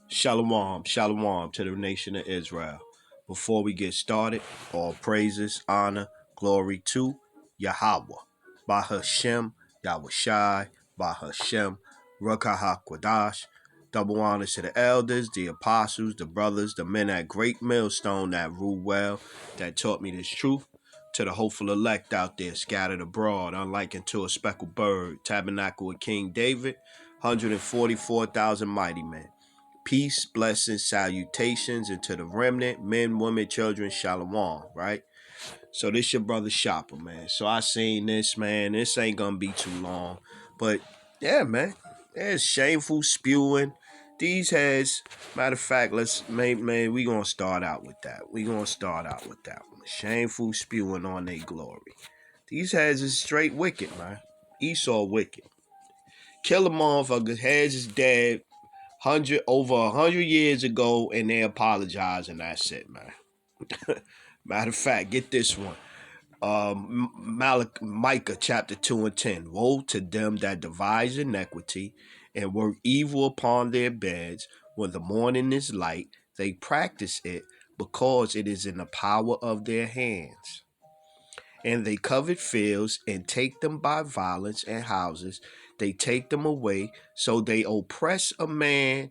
Shalom, shalom to the nation of Israel. Before we get started, all praises, honor, glory to Yahweh. Bahashem, Yahushai, Bahashem, Ruach HaKodesh. Double honors to the elders, the apostles, the brothers, the men at Great Millstone that rule well, that taught me this truth. To the hopeful elect out there scattered abroad, unlike unto a speckled bird, tabernacle of King David, 144,000 mighty men. Peace, blessings, salutations, and to the remnant, men, women, children, shalom, right? So this your brother Shopper, man. So I seen this, man. This ain't gonna be too long. But yeah, man. There's shameful spewing. These heads, matter of fact, we gonna start out with that. We gonna start out with that one. Shameful spewing on their glory. These heads is straight wicked, man. Esau wicked. Kill a motherfucker, heads is dead. Over 100 years ago, and they apologize, and that's it, man. Matter of fact, get this one. Micah chapter 2 and 10. Woe to them that devise iniquity and work evil upon their beds. When the morning is light, they practice it because it is in the power of their hands. And they covet fields and take them by violence, and houses. They take them away, so they oppress a man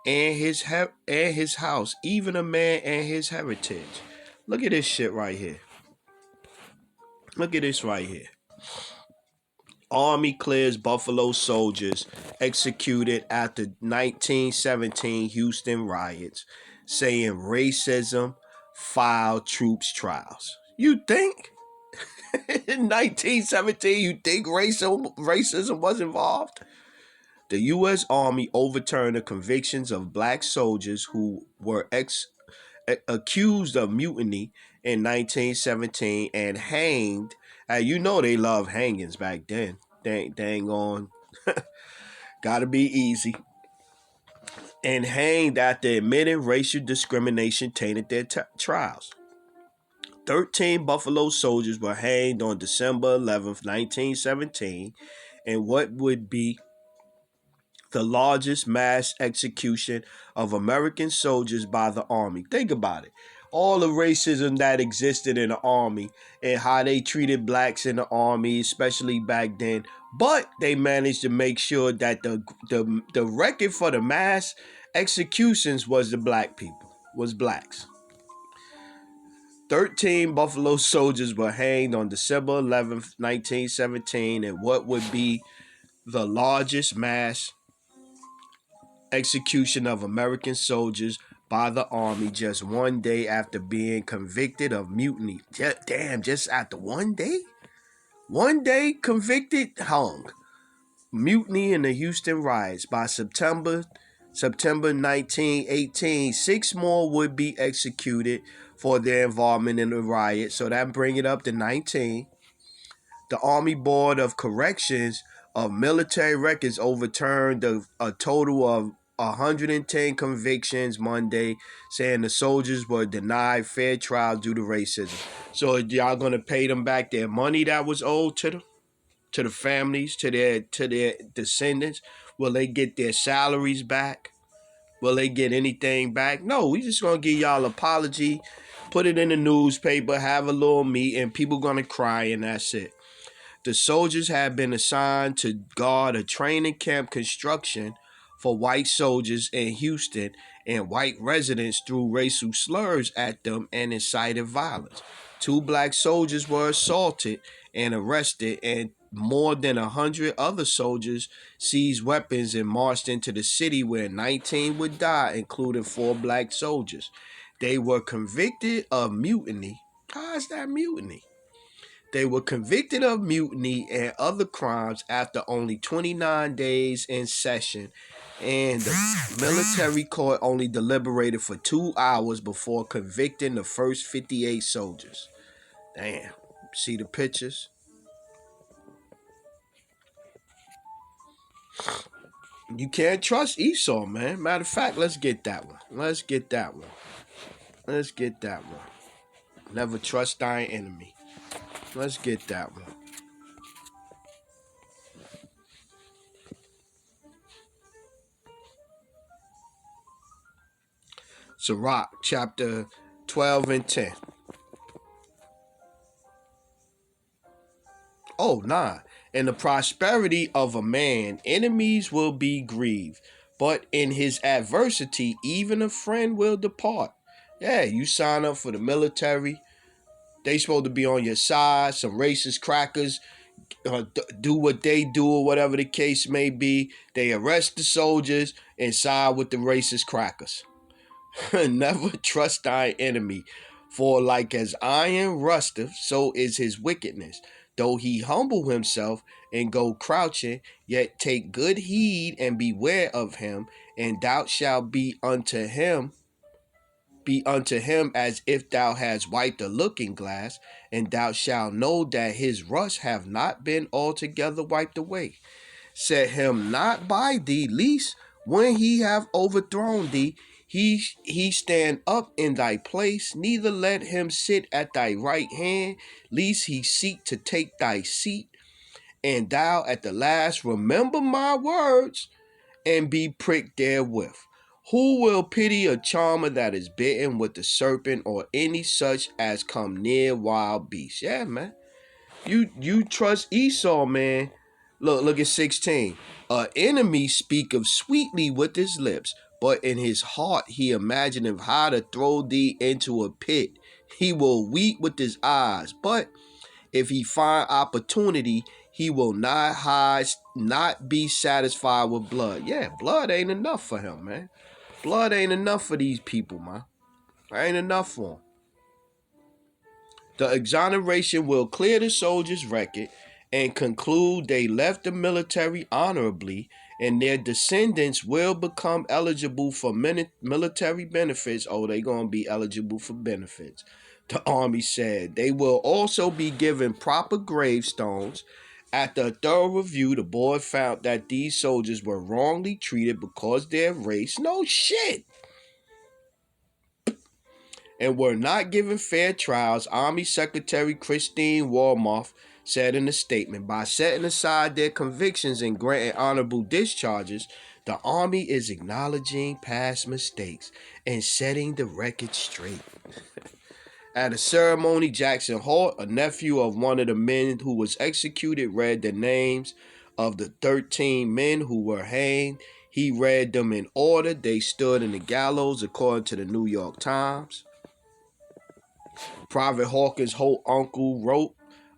and his house, even a man and his heritage. Look at this shit right here. Look at this right here. Army clears Buffalo soldiers executed after 1917 Houston riots, saying racism filed troops trials. You think? In 1917, you think racism was involved? The U.S. Army overturned the convictions of black soldiers who were accused of mutiny in 1917 and hanged. You know they love hangings back then. Dang on. Gotta be easy. And hanged after admitting racial discrimination tainted their trials. 13 Buffalo soldiers were hanged on December 11th, 1917, in what would be the largest mass execution of American soldiers by the Army. Think about it. All the racism that existed in the Army and how they treated blacks in the Army, especially back then. But they managed to make sure that the record for the mass executions was the black people, was blacks. 13 Buffalo soldiers were hanged on December 11th, 1917, in what would be the largest mass execution of American soldiers by the Army just one day after being convicted of mutiny. Just after one day? One day convicted, hung. Mutiny in the Houston riots. By September 1918, 6 more would be executed for their involvement in the riot. So that bring it up to 19. The Army Board of Corrections of Military Records overturned a total of 110 convictions Monday, saying the soldiers were denied fair trial due to racism. So y'all gonna pay them back their money that was owed to them, to the families, to their descendants? Will they get their salaries back? Will they get anything back? No, we just gonna give y'all an apology, put it in the newspaper, have a little meeting, people gonna cry, and that's it. The soldiers had been assigned to guard a training camp construction for white soldiers in Houston, and white residents threw racial slurs at them and incited violence. 2 black soldiers were assaulted and arrested, and more than 100 other soldiers seized weapons and marched into the city, where 19 would die, including 4 black soldiers. They were convicted of mutiny. How is that mutiny? They were convicted of mutiny and other crimes after only 29 days in session, and the military court only deliberated for 2 hours before convicting the first 58 soldiers. Damn. See the pictures? You can't trust Esau, man. Matter of fact, let's get that one. Let's get that one. Never trust thine enemy. Let's get that one. Sirach, chapter 12 and 10. Oh, 9. In the prosperity of a man, enemies will be grieved, but in his adversity, even a friend will depart. Yeah, you sign up for the military. They supposed to be on your side. Some racist crackers do what they do or whatever the case may be. They arrest the soldiers and side with the racist crackers. Never trust thy enemy, for like as iron rusteth, so is his wickedness. Though he humble himself and go crouching, yet take good heed and beware of him, and doubt shall be unto him as if thou hadst wiped a looking glass, and thou shalt know that his rust have not been altogether wiped away. Set him not by thee, lest when he have overthrown thee, he stand up in thy place, neither let him sit at thy right hand, lest he seek to take thy seat, and thou at the last remember my words, and be pricked therewith. Who will pity a charmer that is bitten with the serpent, or any such as come near wild beasts? Yeah, man. You trust Esau, man. Look at 16. An enemy speaketh sweetly with his lips, but in his heart he imagineth how to throw thee into a pit. He will weep with his eyes, but if he find opportunity, he will not be satisfied with blood. Yeah, blood ain't enough for him, man. Blood ain't enough for these people, man. Ain't enough for them. The exoneration will clear the soldiers' record and conclude they left the military honorably, and their descendants will become eligible for military benefits. Oh, they going to be eligible for benefits. The Army said they will also be given proper gravestones. After a thorough review, the board found that these soldiers were wrongly treated because their race, no shit, and were not given fair trials. Army Secretary Christine Wormuth said in a statement, by setting aside their convictions and granting honorable discharges, the Army is acknowledging past mistakes and setting the record straight. At a ceremony, Jackson Hart, a nephew of one of the men who was executed, read the names of the 13 men who were hanged. He read them in order they stood in the gallows, according to the New York Times. Private Hawkins' whole uncle wrote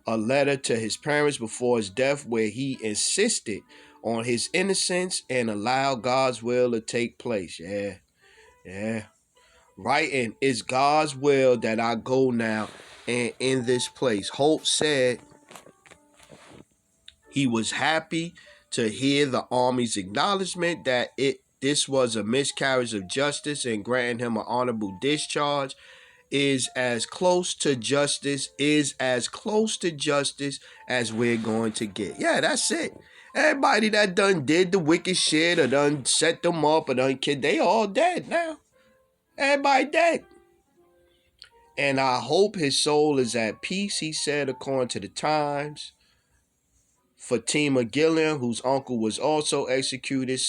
a letter to his parents before his death where he insisted on his innocence and allowed God's will to take place. Yeah. Writing, it's God's will that I go now and in this place. Holt said he was happy to hear the Army's acknowledgement that this was a miscarriage of justice and granting him an honorable discharge is as close to justice as we're going to get. Yeah, that's it. Everybody that done did the wicked shit or done set them up or done kid, they all dead now. Everybody dead. And I hope his soul is at peace, he said, according to the Times. Fatima Gilliam, whose uncle was also executed,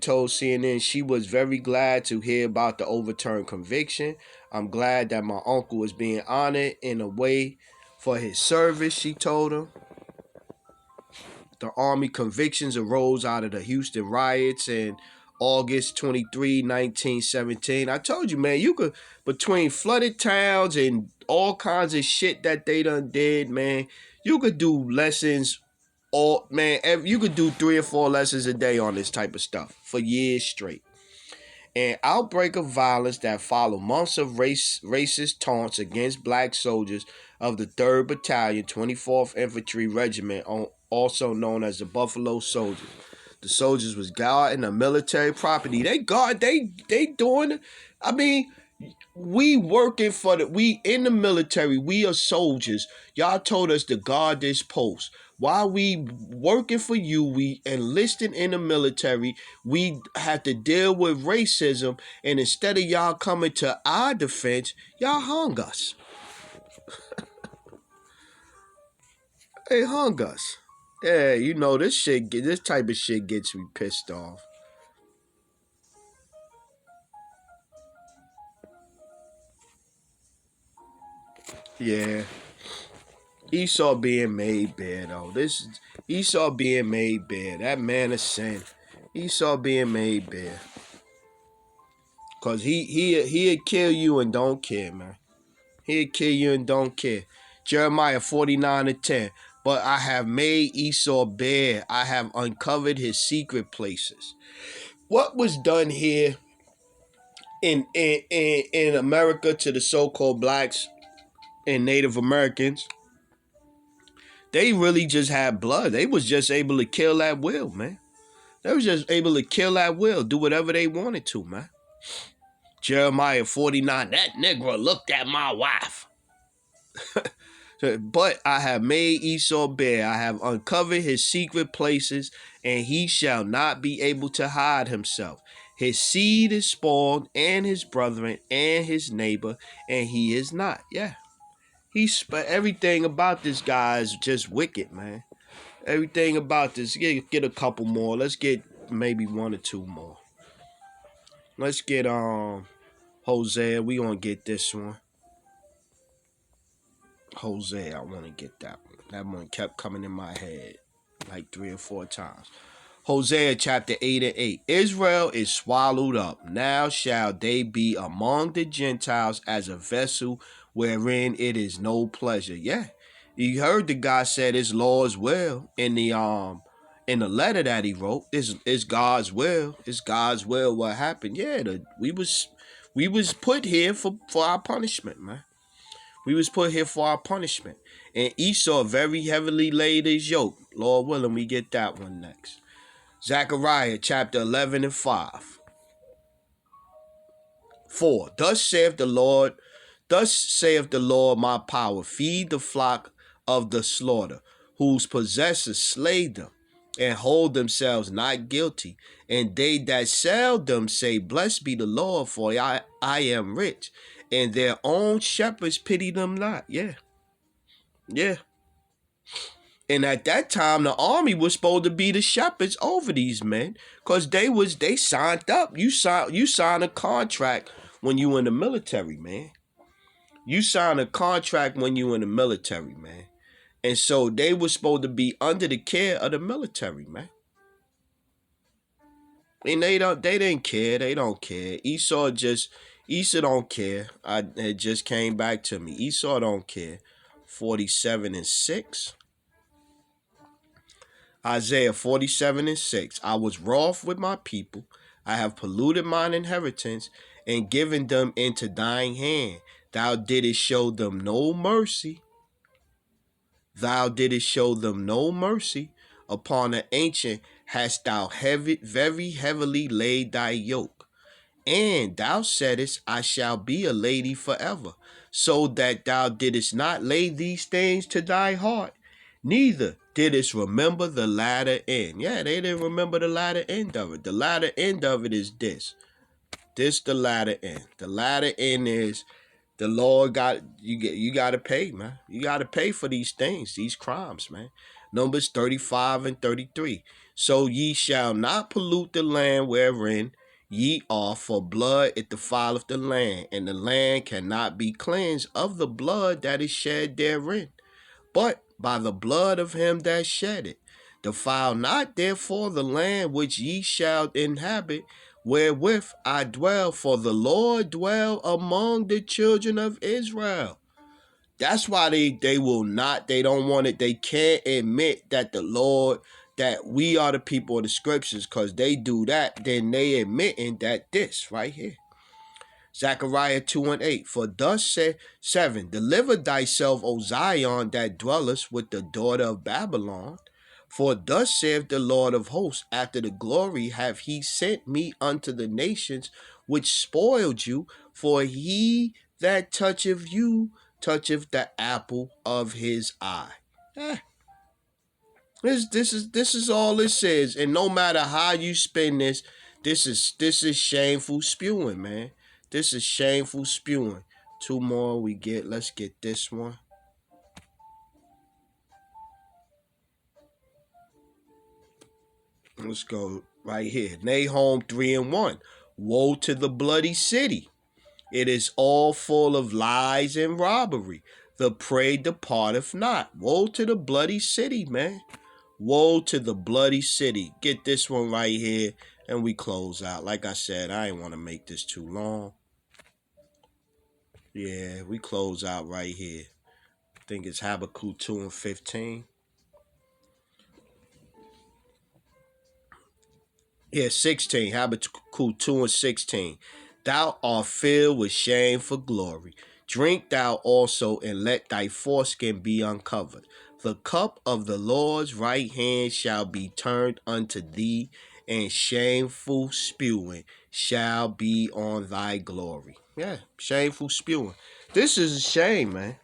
told CNN she was very glad to hear about the overturned conviction. I'm glad that my uncle is being honored in a way for his service, she told him. The Army convictions arose out of the Houston riots in August 23, 1917. I told you, man, you could, between flooded towns and all kinds of shit that they done did, man, you could do lessons you could do 3 or 4 lessons a day on this type of stuff for years straight. An outbreak of violence that followed months of racist taunts against black soldiers of the 3rd Battalion, 24th Infantry Regiment, also known as the Buffalo Soldiers. The soldiers was guarding a military property. They doing it. I mean, we in the military, we are soldiers. Y'all told us to guard this post. While we working for you, we enlisted in the military, we had to deal with racism, and instead of y'all coming to our defense, y'all hung us. They hung us. Yeah, you know, this type of shit gets me pissed off. Yeah. Esau being made bare though. This Esau being made bare. That man of sin. Esau being made bare. Cause he'd kill you and don't care, man. He'd kill you and don't care. Jeremiah 49:10. But I have made Esau bare. I have uncovered his secret places. What was done here in America to the so-called blacks and Native Americans? They really just had blood. They was just able to kill at will, man. They was just able to kill at will, do whatever they wanted to, man. Jeremiah 49, that Negro looked at my wife. But I have made Esau bare. I have uncovered his secret places, and he shall not be able to hide himself. His seed is spawned, and his brethren, and his neighbor, and he is not. Yeah. Everything about this guy is just wicked, man. Everything about this. Get a couple more. Let's get maybe one or two more. Let's get Hosea. We gonna get this one. Hosea, I want to get that one. That one kept coming in my head like 3 or 4 times. Hosea chapter 8:8. Israel is swallowed up. Now shall they be among the Gentiles as a vessel wherein it is no pleasure. Yeah. You heard the guy said it's Lord's will in the letter that he wrote. It's God's will. It's God's will what happened. Yeah, we was put here for our punishment, man. We was put here for our punishment. And Esau very heavily laid his yoke. Lord willing, we get that one next. Zechariah chapter 11:5. 4. Thus saith the Lord my power, feed the flock of the slaughter, whose possessors slay them, and hold themselves not guilty. And they that sell them say, Blessed be the Lord, for I am rich. And their own shepherds pity them not. Yeah. Yeah. And at that time, the army was supposed to be the shepherds over these men, because they signed up. You sign a contract when you in the military, man. You sign a contract when you in the military, man. And so they were supposed to be under the care of the military, man. And they didn't care. They don't care. Esau don't care. It just came back to me. Esau don't care. 47:6. Isaiah 47:6. I was wroth with my people. I have polluted mine inheritance and given them into thine hand. Thou didst show them no mercy. Thou didst show them no mercy. Upon the ancient hast thou very heavily laid thy yoke. And thou saidst, I shall be a lady forever, so that thou didst not lay these things to thy heart, neither didst remember the latter end. Yeah, they didn't remember the latter end of it. The latter end of it is this. This the latter end. The latter end is the Lord you got to pay, man. You got to pay for these things, these crimes, man. Numbers 35:33. So ye shall not pollute the land wherein ye are, for blood it defileth the land, and the land cannot be cleansed of the blood that is shed therein, but by the blood of him that shed it. Defile not therefore the land which ye shall inhabit, wherewith I dwell, for the Lord dwell among the children of Israel. That's why they don't want it. They can't admit that that we are the people of the scriptures, because they do that, then they admitting that this right here. Zechariah 2:8. For thus said 7. Deliver thyself, O Zion, that dwellest with the daughter of Babylon. For thus saith the Lord of hosts, after the glory have he sent me unto the nations which spoiled you, for he that toucheth you toucheth the apple of his eye. This is all this is. And no matter how you spin this, this is shameful spewing, man. This is shameful spewing. 2 more we get. Let's get this one. Let's go right here. Nahum 3:1. Woe to the bloody city. It is all full of lies and robbery. the prey departeth not. Woe to the bloody city, man. Woe to the bloody city. Get this one right here, and we close out. Like I said, I ain't want to make this too long. Yeah, we close out right here. I think it's Habakkuk 2 and 15. Yeah, 16. Habakkuk 2 and 16. Thou art filled with shame for glory. Drink thou also, and let thy foreskin be uncovered. The cup of the Lord's right hand shall be turned unto thee, and shameful spewing shall be on thy glory. Yeah, shameful spewing. This is a shame, man.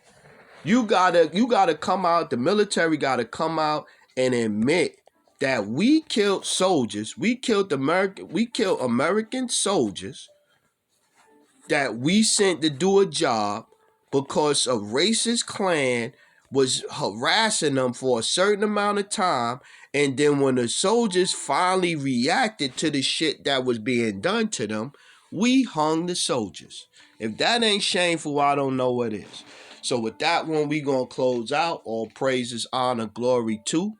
You gotta come out, the military gotta come out and admit that we killed soldiers, we killed American soldiers that we sent to do a job because a racist Klan was harassing them for a certain amount of time. And then when the soldiers finally reacted to the shit that was being done to them, we hung the soldiers. If that ain't shameful, I don't know what is. So with that one, we gonna close out. All praises, honor, glory to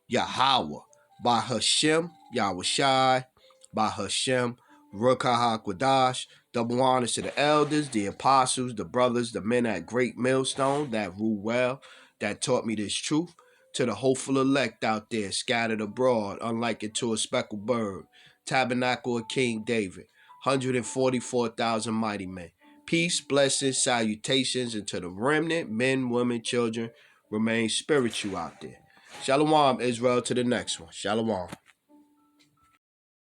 Yahweh. By Hashem, Yahushai, by Hashem, Ruach HaKodesh. Double honors to the elders, the apostles, the brothers, the men at Great Millstone that rule well, that taught me this truth. To the hopeful elect out there, scattered abroad, unlike it to a speckled bird. Tabernacle of King David, 144,000 mighty men. Peace, blessings, salutations, and to the remnant, men, women, children, remain spiritual out there. Shalom, Israel, to the next one. Shalom.